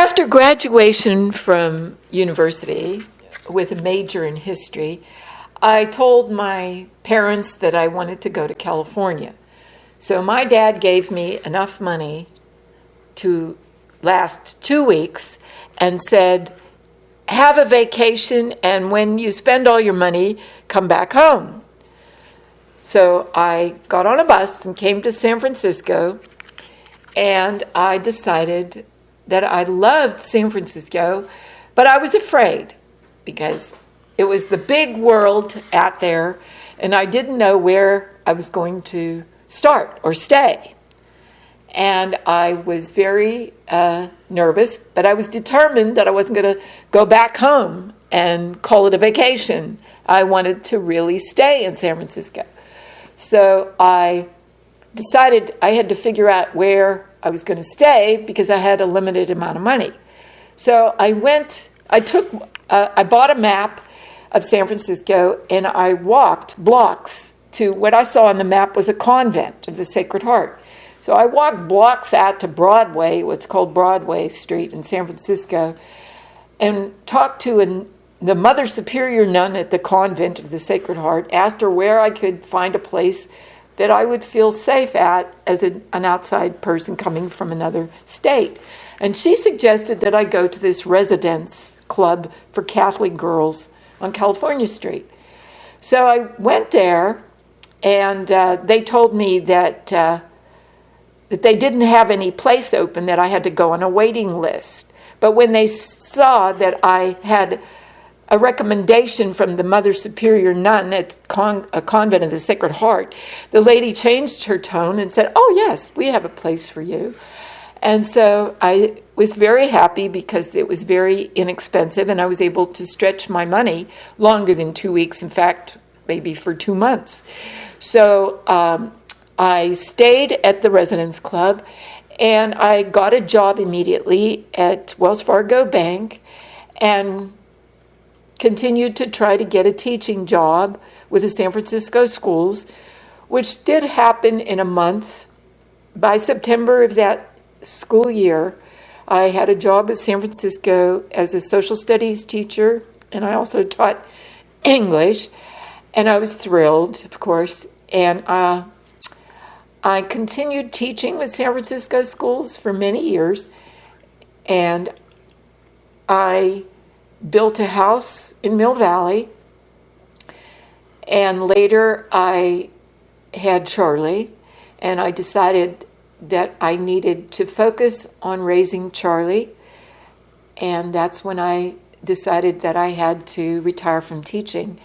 After graduation from university with a major in history, I told my parents that I wanted to go to California. So my dad gave me enough money to last 2 weeks and said, have a vacation, and when you spend all your money, come back home. So I got on a bus and came to San Francisco, and I decided that I loved San Francisco, but I was afraid because it was the big world out there, and I didn't know where I was going to start or stay. And I was very nervous, but I was determined that I wasn't going to go back home and call it a vacation. I wanted to really stay in San Francisco. So I decided I had to figure out where I was going to stay because I had a limited amount of money. So I bought a map of San Francisco, and I walked blocks to what I saw on the map was a convent of the Sacred Heart. So I walked blocks out to Broadway, what's called Broadway Street in San Francisco, and talked to the Mother Superior nun at the convent of the Sacred Heart, asked her where I could find a place that I would feel safe at as an outside person coming from another state. And she suggested that I go to this residence club for Catholic girls on California Street. So I went there, and they told me that they didn't have any place open, that I had to go on a waiting list. But when they saw that I had a recommendation from the Mother Superior nun at a convent of the Sacred Heart, the lady changed her tone and said, "Oh, yes, we have a place for you." And so I was very happy because it was very inexpensive, and I was able to stretch my money longer than 2 weeks, in fact, maybe for 2 months. So I stayed at the Residence Club, and I got a job immediately at Wells Fargo Bank and continued to try to get a teaching job with the San Francisco schools, which did happen in a month. By September of that school year, I had a job at San Francisco as a social studies teacher, and I also taught English, and I was thrilled, of course. And I continued teaching with San Francisco schools for many years, and I built a house in Mill Valley, and later I had Charlie, and I decided that I needed to focus on raising Charlie, and that's when I decided that I had to retire from teaching.